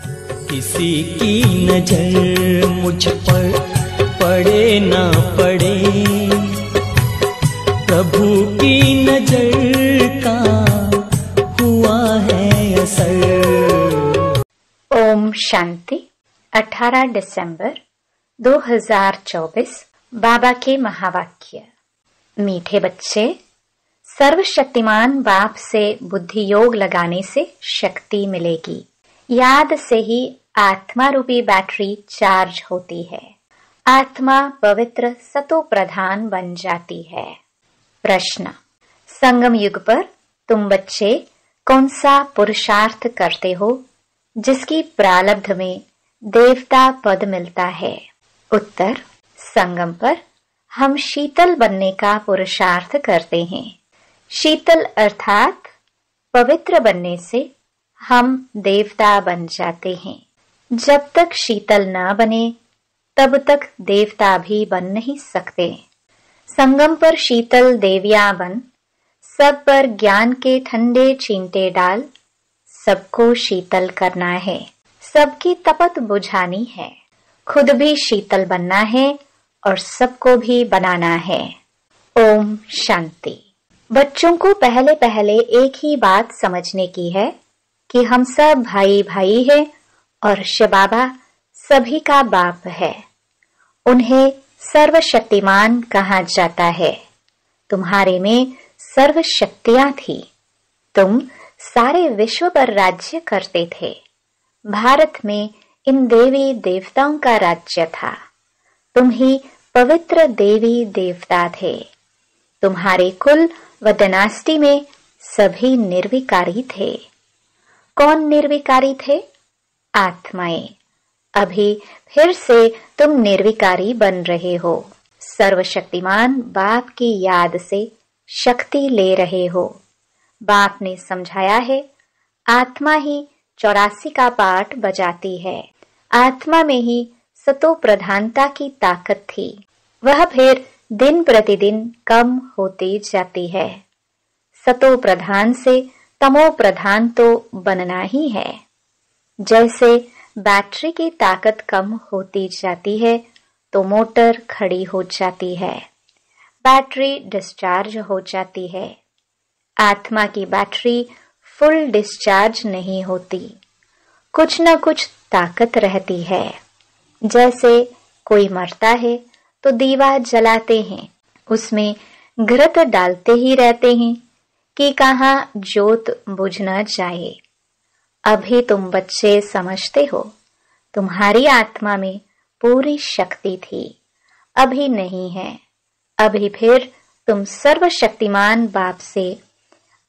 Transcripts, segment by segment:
किसी की नजर मुझ पर पड़े ना पड़े, प्रभु की नजर का हुआ है असर। ओम शांति। 18 दिसंबर 2024 बाबा के महावाक्य। मीठे बच्चे, सर्वशक्तिमान बाप से बुद्धि योग लगाने से शक्ति मिलेगी। याद से ही आत्मा रूपी बैटरी चार्ज होती है। आत्मा पवित्र सतो प्रधान बन जाती है। प्रश्न, संगम युग पर तुम बच्चे कौन सा पुरुषार्थ करते हो जिसकी प्रारब्ध में देवता पद मिलता है? उत्तर, संगम पर हम शीतल बनने का पुरुषार्थ करते हैं। शीतल अर्थात पवित्र बनने से हम देवता बन जाते हैं। जब तक शीतल न बने तब तक देवता भी बन नहीं सकते। संगम पर शीतल देवियां बन सब पर ज्ञान के ठंडे छींटे डाल सबको शीतल करना है। सबकी तपत बुझानी है। खुद भी शीतल बनना है और सबको भी बनाना है। ओम शांति। बच्चों को पहले पहले एक ही बात समझने की है कि हम सब भाई भाई हैं और शिव बाबा सभी का बाप है। उन्हें सर्वशक्तिमान कहा जाता है। तुम्हारे में सर्व शक्तियां थी। तुम सारे विश्व पर राज्य करते थे। भारत में इन देवी देवताओं का राज्य था। तुम ही पवित्र देवी देवता थे। तुम्हारे कुल व डनास्टी में सभी निर्विकारी थे। कौन निर्विकारी थे? आत्माएं। अभी फिर से तुम निर्विकारी बन रहे हो। सर्वशक्तिमान बाप की याद से शक्ति ले रहे हो। बाप ने समझाया है, आत्मा ही 84 का पाठ बजाती है। आत्मा में ही सतो प्रधानता की ताकत थी। वह फिर दिन प्रतिदिन कम होती जाती है। सतो प्रधान से तमो प्रधान तो बनना ही है। जैसे बैटरी की ताकत कम होती जाती है तो मोटर खड़ी हो जाती है, बैटरी डिस्चार्ज हो जाती है। आत्मा की बैटरी फुल डिस्चार्ज नहीं होती। कुछ न कुछ ताकत रहती है। जैसे कोई मरता है तो दीवा जलाते हैं, उसमें घृत डालते ही रहते हैं कि कहाँ जोत बुझ न जाए। अभी तुम बच्चे समझते हो, तुम्हारी आत्मा में पूरी शक्ति थी, अभी नहीं है। अभी फिर तुम सर्वशक्तिमान बाप से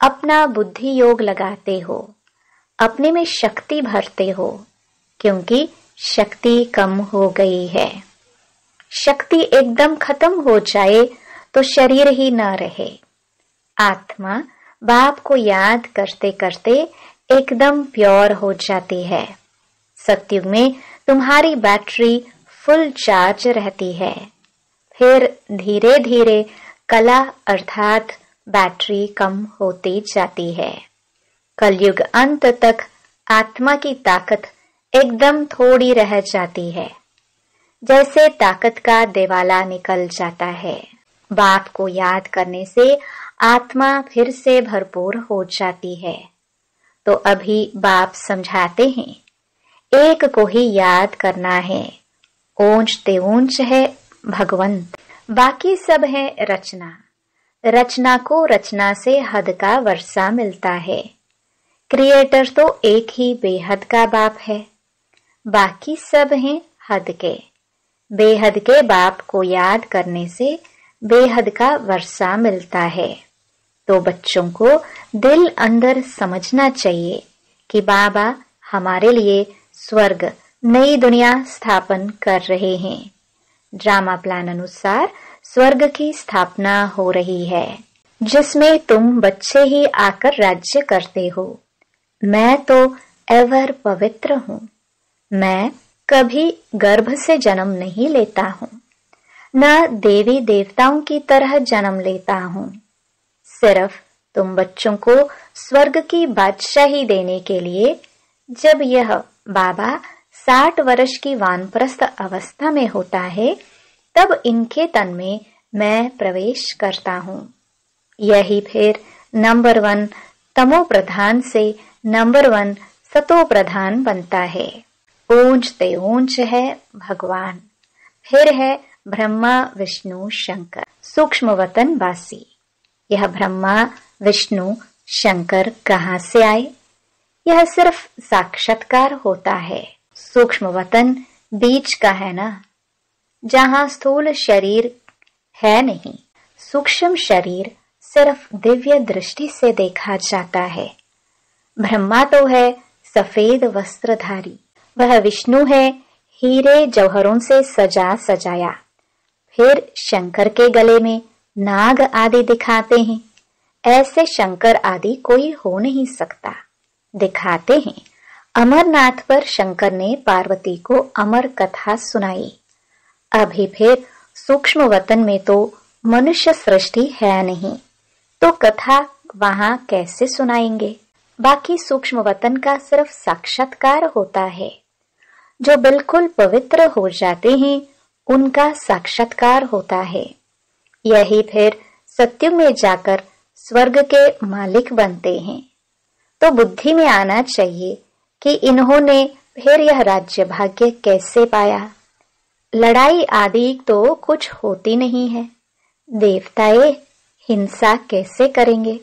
अपना बुद्धि योग लगाते हो, अपने में शक्ति भरते हो, क्योंकि शक्ति कम हो गई है। शक्ति एकदम खत्म हो जाए तो शरीर ही न रहे। आत्मा बाप को याद करते करते एकदम प्योर हो जाती है। सतयुग में तुम्हारी बैटरी फुल चार्ज रहती है। फिर धीरे धीरे कला अर्थात बैटरी कम होती जाती है। कलयुग अंत तक आत्मा की ताकत एकदम थोड़ी रह जाती है। जैसे ताकत का दिवाला निकल जाता है। बाप को याद करने से आत्मा फिर से भरपूर हो जाती है। तो अभी बाप समझाते हैं, एक को ही याद करना है। ऊंच ते ऊंच है भगवंत, बाकी सब है रचना। रचना को रचना से हद का वर्षा मिलता है। क्रिएटर तो एक ही बेहद का बाप है, बाकी सब हैं हद के। बेहद के बाप को याद करने से बेहद का वर्षा मिलता है। तो बच्चों को दिल अंदर समझना चाहिए कि बाबा हमारे लिए स्वर्ग, नई दुनिया स्थापन कर रहे हैं। ड्रामा प्लान अनुसार स्वर्ग की स्थापना हो रही है, जिसमें तुम बच्चे ही आकर राज्य करते हो। मैं तो एवर पवित्र हूँ। मैं कभी गर्भ से जन्म नहीं लेता हूँ, न देवी देवताओं की तरह जन्म लेता हूँ। सिर्फ तुम बच्चों को स्वर्ग की बादशाही देने के लिए जब यह बाबा 60 वर्ष की वानप्रस्थ अवस्था में होता है, तब इनके तन में मैं प्रवेश करता हूँ। यही फिर नंबर 1 तमो प्रधान से नंबर 1 सतो प्रधान बनता है। ऊंच ते ऊंच है भगवान, फिर है ब्रह्मा विष्णु शंकर सूक्ष्म वतन वासी। यह ब्रह्मा विष्णु शंकर कहाँ से आए? यह सिर्फ साक्षात्कार होता है। सूक्ष्म वतन बीच का है ना, जहाँ स्थूल शरीर है नहीं। सूक्ष्म शरीर सिर्फ दिव्य दृष्टि से देखा जाता है। ब्रह्मा तो है सफेद वस्त्रधारी, वह विष्णु है हीरे जौहरों से सजा सजाया। फिर शंकर के गले में नाग आदि दिखाते हैं। ऐसे शंकर आदि कोई हो नहीं सकता। दिखाते हैं। अमरनाथ पर शंकर ने पार्वती को अमर कथा सुनाई। अभी फिर सूक्ष्म वतन में तो मनुष्य सृष्टि है नहीं, तो कथा वहां कैसे सुनाएंगे? बाकी सूक्ष्म वतन का सिर्फ साक्षात्कार होता है। जो बिल्कुल पवित्र हो जाते हैं, उनका साक्षात्कार होता है। यही फिर सत्युग में जाकर स्वर्ग के मालिक बनते हैं। तो बुद्धि में आना चाहिए कि इन्होंने फिर यह राज्य भाग्य कैसे पाया। लड़ाई आदि तो कुछ होती नहीं है। देवताएं हिंसा कैसे करेंगे?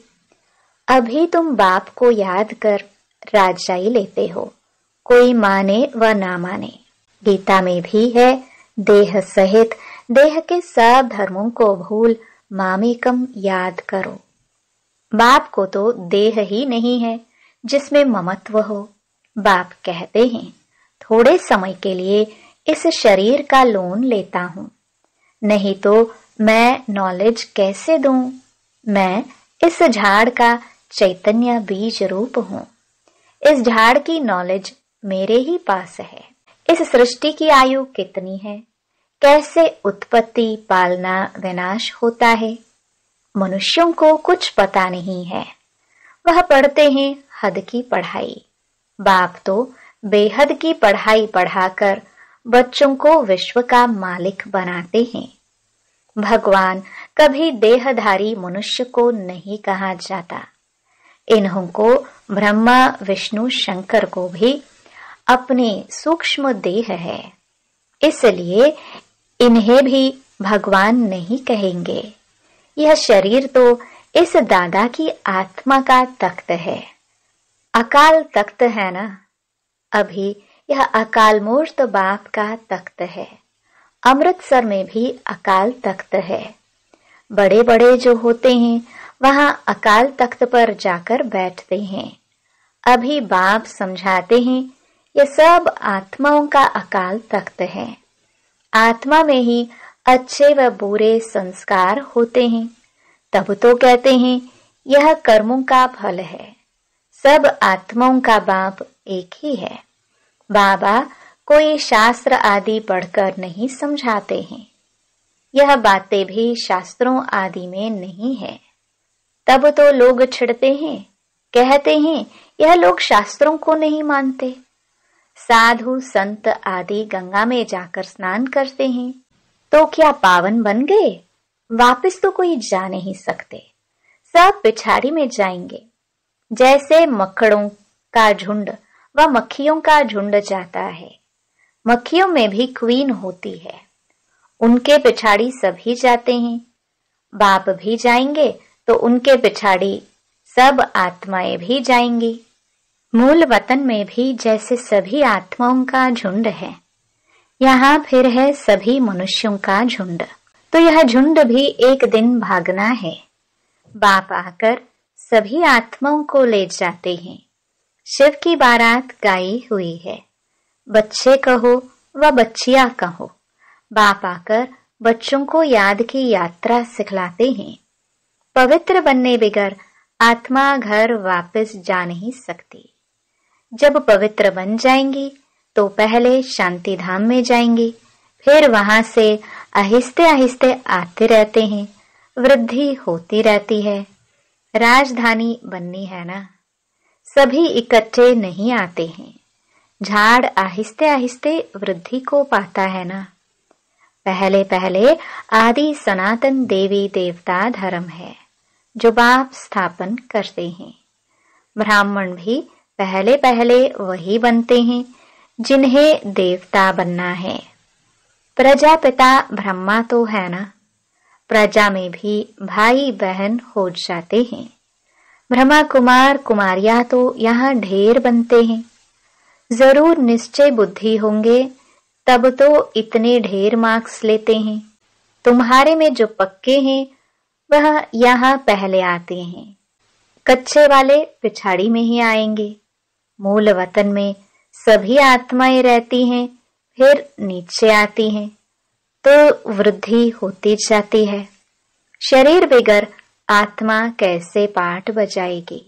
अभी तुम बाप को याद कर राजाई लेते हो, कोई माने व ना माने। गीता में भी है, देह सहित देह के सब धर्मों को भूल मामेकम याद करो। बाप को तो देह ही नहीं है जिसमें ममत्व हो। बाप कहते हैं, थोड़े समय के लिए इस शरीर का लोन लेता हूं, नहीं तो मैं नॉलेज कैसे दूं? मैं इस झाड़ का चैतन्य बीज रूप हूं। इस झाड़ की नॉलेज मेरे ही पास है। इस सृष्टि की आयु कितनी है, कैसे उत्पत्ति पालना विनाश होता है, मनुष्यों को कुछ पता नहीं है। वह पढ़ते हैं हद की पढ़ाई। बाप तो बेहद की पढ़ाई पढ़ाकर बच्चों को विश्व का मालिक बनाते हैं। भगवान कभी देहधारी मनुष्य को नहीं कहा जाता। इन्हों को ब्रह्मा विष्णु शंकर को भी अपने सूक्ष्म देह है, इसलिए इन्हें भी भगवान नहीं कहेंगे। यह शरीर तो इस दादा की आत्मा का तख्त है। अकाल तख्त है ना। अभी यह अकाल मूर्त बाप का तख्त है। अमृतसर में भी अकाल तख्त है। बड़े बड़े जो होते हैं वहां अकाल तख्त पर जाकर बैठते हैं। अभी बाप समझाते हैं, ये सब आत्माओं का अकाल तख्त है। आत्मा में ही अच्छे व बुरे संस्कार होते हैं। तब तो कहते हैं यह कर्मों का फल है। सब आत्माओं का बाप एक ही है। बाबा कोई शास्त्र आदि पढ़कर नहीं समझाते हैं। यह बातें भी शास्त्रों आदि में नहीं है। तब तो लोग छिड़ते हैं, कहते हैं यह लोग शास्त्रों को नहीं मानते। साधु संत आदि गंगा में जाकर स्नान करते हैं, तो क्या पावन बन गए? वापस तो कोई जा नहीं सकते, सब पिछाड़ी में जाएंगे। जैसे मकड़ों का झुंड व मक्खियों का झुंड जाता है। मक्खियों में भी क्वीन होती है, उनके पिछाड़ी सभी जाते हैं। बाप भी जाएंगे तो उनके पिछाड़ी सब आत्माएं भी जाएंगी। मूल वतन में भी जैसे सभी आत्माओं का झुंड है, यहाँ फिर है सभी मनुष्यों का झुंड। तो यह झुंड भी एक दिन भागना है। बाप आकर सभी आत्माओं को ले जाते हैं। शिव की बारात गाई हुई है। बच्चे कहो व बच्चियां कहो, बाप आकर बच्चों को याद की यात्रा सिखलाते हैं। पवित्र बनने बगैर आत्मा घर वापस जा नहीं सकती। जब पवित्र बन जाएंगी तो पहले शांति धाम में जाएंगी, फिर वहां से आहिस्ते आहिस्ते आते रहते हैं। वृद्धि होती रहती है। राजधानी बननी है ना, सभी इकट्ठे नहीं आते हैं। झाड़ आहिस्ते आहिस्ते वृद्धि को पाता है ना। पहले पहले आदि सनातन देवी देवता धर्म है जो बाप स्थापन करते हैं। ब्राह्मण भी पहले पहले वही बनते हैं जिन्हें देवता बनना है। प्रजापिता ब्रह्मा तो है ना, प्रजा में भी भाई बहन हो जाते हैं। ब्रह्मा कुमार कुमारियां तो यहाँ ढेर बनते हैं। जरूर निश्चय बुद्धि होंगे तब तो इतने ढेर मार्क्स लेते हैं। तुम्हारे में जो पक्के हैं वह यहाँ पहले आते हैं, कच्चे वाले पिछाड़ी में ही आएंगे। मूल वतन में सभी आत्माएं रहती हैं, फिर नीचे आती हैं तो वृद्धि होती जाती है। शरीर बिगर आत्मा कैसे पाठ बजाएगी?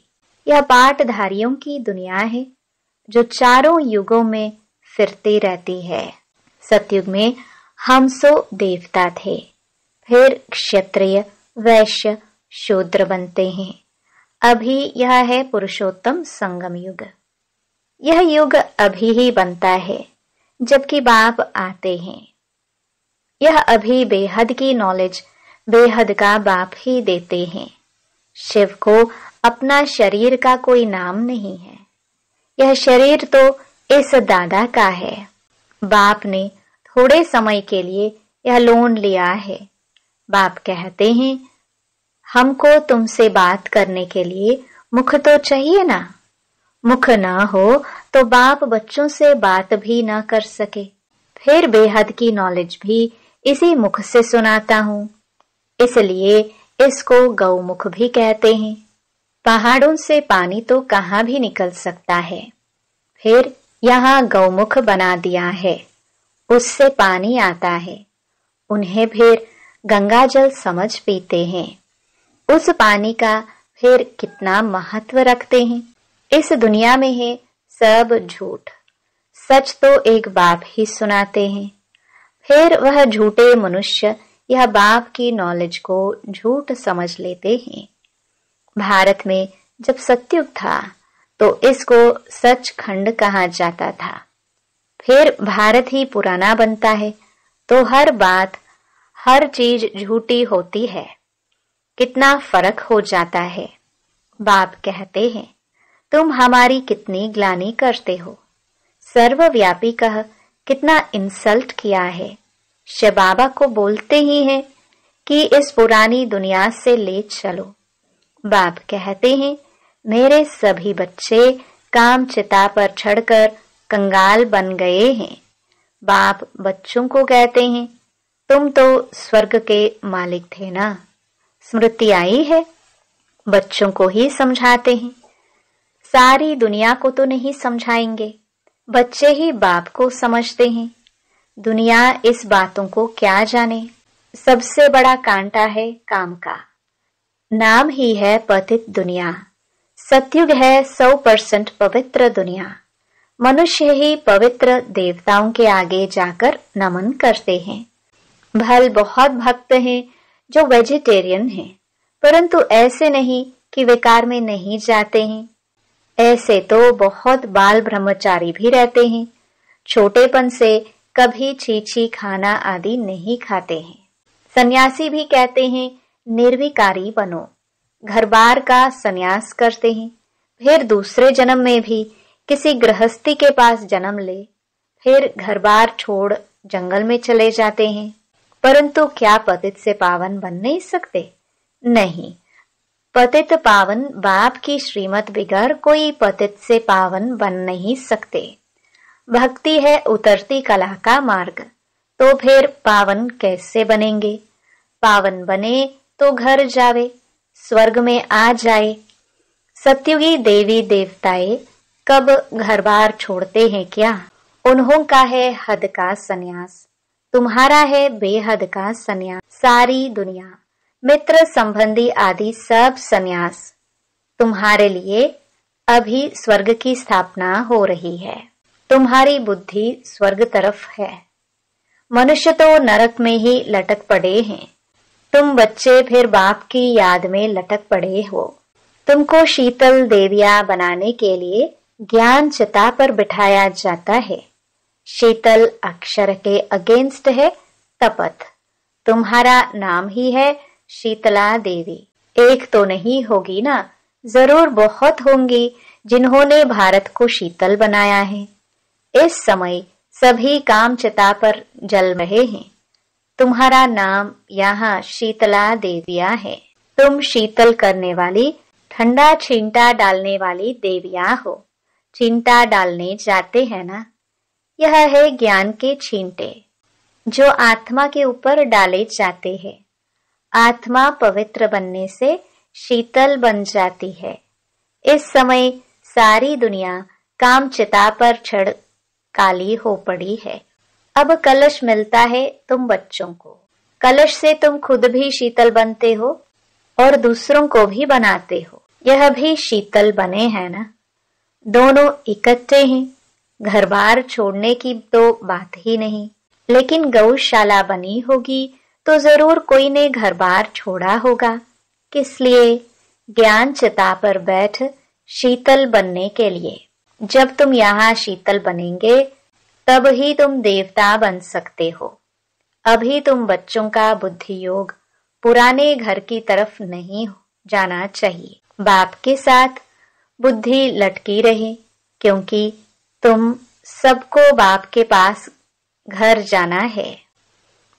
यह पाठधारियों की दुनिया है जो चारों युगों में फिरती रहती है। सतयुग में हम सो देवता थे, फिर क्षत्रिय वैश्य शूद्र बनते हैं। अभी यह है पुरुषोत्तम संगम युग। यह युग अभी ही बनता है जबकि बाप आते हैं। यह अभी बेहद की नॉलेज बेहद का बाप ही देते हैं। शिव को अपना शरीर का कोई नाम नहीं है। यह शरीर तो इस दादा का है। बाप ने थोड़े समय के लिए यह लोन लिया है। बाप कहते हैं हमको तुमसे बात करने के लिए मुख तो चाहिए ना। मुख ना हो तो बाप बच्चों से बात भी ना कर सके। फिर बेहद की नॉलेज भी इसी मुख से सुनाता हूँ, इसलिए इसको गौमुख भी कहते हैं। पहाड़ों से पानी तो कहाँ भी निकल सकता है, फिर यहाँ गौमुख बना दिया है, उससे पानी आता है। उन्हें फिर गंगा जल समझ पीते हैं। उस पानी का फिर कितना महत्व रखते हैं। इस दुनिया में है सब झूठ, सच तो एक बाप ही सुनाते हैं। फिर वह झूठे मनुष्य यह बाप की नॉलेज को झूठ समझ लेते हैं। भारत में जब सतयुग था तो इसको सचखंड कहा जाता था। फिर भारत ही पुराना बनता है तो हर बात हर चीज झूठी होती है। कितना फर्क हो जाता है। बाप कहते हैं तुम हमारी कितनी ग्लानि करते हो। सर्वव्यापी कह कितना इंसल्ट किया है। शिव बाबा को बोलते ही हैं कि इस पुरानी दुनिया से ले चलो। बाप कहते हैं मेरे सभी बच्चे काम चिता पर चढ़कर कंगाल बन गए हैं। बाप बच्चों को कहते हैं तुम तो स्वर्ग के मालिक थे ना। स्मृति आई है, बच्चों को ही समझाते हैं। सारी दुनिया को तो नहीं समझाएंगे, बच्चे ही बाप को समझते हैं। दुनिया इस बातों को क्या जाने। सबसे बड़ा कांटा है काम का। नाम ही है पतित दुनिया। सतयुग है 100% पवित्र दुनिया। मनुष्य ही पवित्र देवताओं के आगे जाकर नमन करते हैं। भल बहुत भक्त हैं जो वेजिटेरियन हैं, परंतु ऐसे नहीं कि विकार में नहीं जाते हैं। ऐसे तो बहुत बाल ब्रह्मचारी भी रहते हैं। छोटेपन से कभी छीछी खाना आदि नहीं खाते हैं। सन्यासी भी कहते हैं निर्विकारी बनो, घर बार का सन्यास करते हैं। फिर दूसरे जन्म में भी किसी गृहस्थी के पास जन्म ले, फिर घर बार छोड़ जंगल में चले जाते हैं। परंतु क्या पतित से पावन बन नहीं सकते? नहीं, पतित पावन बाप की श्रीमत बिगर कोई पतित से पावन बन नहीं सकते। भक्ति है उतरती कला का मार्ग, तो फिर पावन कैसे बनेंगे? पावन बने तो घर जावे, स्वर्ग में आ जाए। सतयुगी देवी देवताएं कब घर बार छोड़ते हैं क्या? उन्हों का है हद का सन्यास, तुम्हारा है बेहद का सन्यास। सारी दुनिया मित्र संबंधी आदि सब सन्यास। तुम्हारे लिए अभी स्वर्ग की स्थापना हो रही है। तुम्हारी बुद्धि स्वर्ग तरफ है। मनुष्य तो नरक में ही लटक पड़े हैं। तुम बच्चे फिर बाप की याद में लटक पड़े हो। तुमको शीतल देविया बनाने के लिए ज्ञान चिता पर बिठाया जाता है। शीतल अक्षर के अगेंस्ट है तपत। तुम्हारा नाम ही है शीतला देवी। एक तो नहीं होगी ना, जरूर बहुत होंगी जिन्होंने भारत को शीतल बनाया है। इस समय सभी काम चिता पर जल रहे हैं। तुम्हारा नाम यहाँ शीतला देविया है। तुम शीतल करने वाली, ठंडा छींटा डालने वाली देविया हो। छींटा डालने जाते हैं ना, यह है ज्ञान के छींटे जो आत्मा के ऊपर डाले जाते हैं। आत्मा पवित्र बनने से शीतल बन जाती है। इस समय सारी दुनिया काम चिता पर चढ़ काली हो पड़ी है। अब कलश मिलता है तुम बच्चों को। कलश से तुम खुद भी शीतल बनते हो और दूसरों को भी बनाते हो। यह भी शीतल बने हैं ना। दोनों इकट्ठे हैं। घर बार छोड़ने की तो बात ही नहीं। लेकिन गौशाला बनी होगी तो जरूर कोई ने घर बार छोड़ा होगा। किस लिए? ज्ञान चिता पर बैठ शीतल बनने के लिए। जब तुम यहाँ शीतल बनेंगे तब ही तुम देवता बन सकते हो। अभी तुम बच्चों का बुद्धि योग पुराने घर की तरफ नहीं जाना चाहिए। बाप के साथ बुद्धि लटकी रहे, क्योंकि तुम सबको बाप के पास घर जाना है।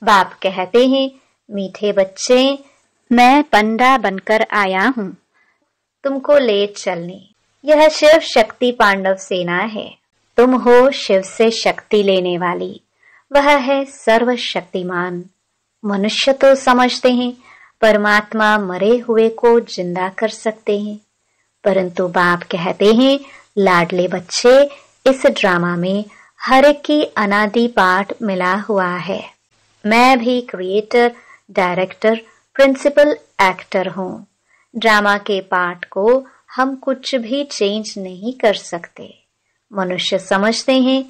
बाप कहते हैं, मीठे बच्चे, मैं पंडा बनकर आया हूँ तुमको ले चलने। यह शिव शक्ति पांडव सेना है। तुम हो शिव से शक्ति लेने वाली। वह है सर्वशक्तिमान। मनुष्य तो समझते हैं परमात्मा मरे हुए को जिंदा कर सकते हैं, परंतु बाप कहते हैं, लाडले बच्चे, इस ड्रामा में हर एक की अनादि पाठ मिला हुआ है। मैं भी क्रिएटर, डायरेक्टर, प्रिंसिपल एक्टर हूँ। ड्रामा के पार्ट को हम कुछ भी चेंज नहीं कर सकते। मनुष्य समझते हैं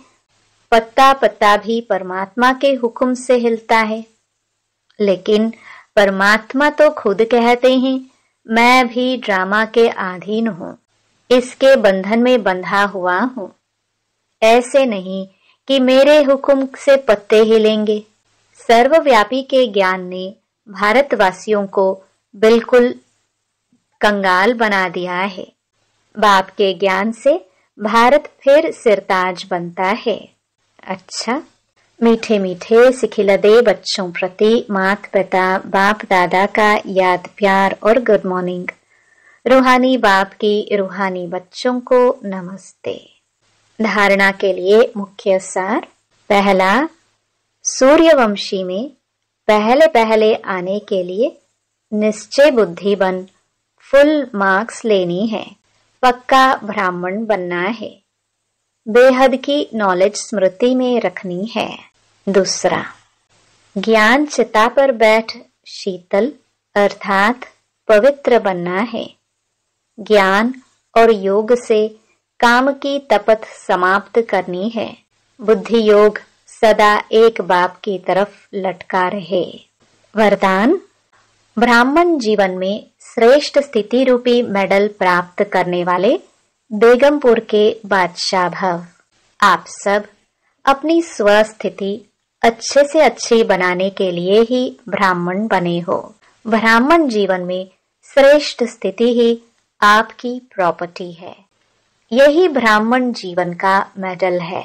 पत्ता पत्ता भी परमात्मा के हुक्म से हिलता है, लेकिन परमात्मा तो खुद कहते हैं, मैं भी ड्रामा के अधीन हूँ, इसके बंधन में बंधा हुआ हूँ। ऐसे नहीं कि मेरे हुक्म से पत्ते हिलेंगे। सर्वव्यापी के ज्ञान ने भारतवासियों को बिल्कुल कंगाल बना दिया है। बाप के ज्ञान से भारत फिर सिरताज बनता है। अच्छा, मीठे मीठे सिखिलदे बच्चों प्रति माता पिता बाप दादा का याद प्यार और गुड मॉर्निंग। रूहानी बाप की रूहानी बच्चों को नमस्ते। धारणा के लिए मुख्य सार। पहला, सूर्यवंशी में पहले पहले आने के लिए निश्चय बुद्धि बन फुल मार्क्स लेनी है। पक्का ब्राह्मण बनना है। बेहद की नॉलेज स्मृति में रखनी है। दूसरा, ज्ञान चिता पर बैठ शीतल अर्थात पवित्र बनना है। ज्ञान और योग से काम की तपत समाप्त करनी है। बुद्धि योग सदा एक बाप की तरफ लटका रहे। वरदान, ब्राह्मण जीवन में श्रेष्ठ स्थिति रूपी मेडल प्राप्त करने वाले बेगमपुर के बादशाह भव। आप सब अपनी स्वस्थिति अच्छे से अच्छी बनाने के लिए ही ब्राह्मण बने हो। ब्राह्मण जीवन में श्रेष्ठ स्थिति ही आपकी प्रॉपर्टी है। यही ब्राह्मण जीवन का मेडल है।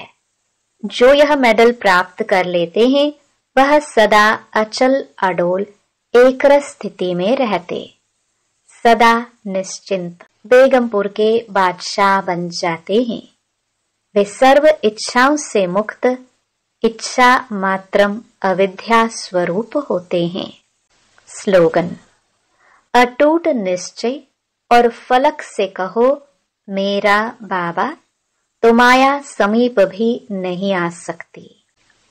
जो यह मेडल प्राप्त कर लेते हैं वह सदा अचल अडोल एकरस स्थिति में रहते, सदा निश्चिंत बेगमपुर के बादशाह बन जाते हैं। वे सर्व इच्छाओं से मुक्त, इच्छा मात्रम अविद्या स्वरूप होते हैं। स्लोगन, अटूट निश्चय और फलक से कहो, मेरा बाबा तो माया समीप भी नहीं आ सकती।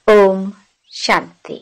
ओम शांति।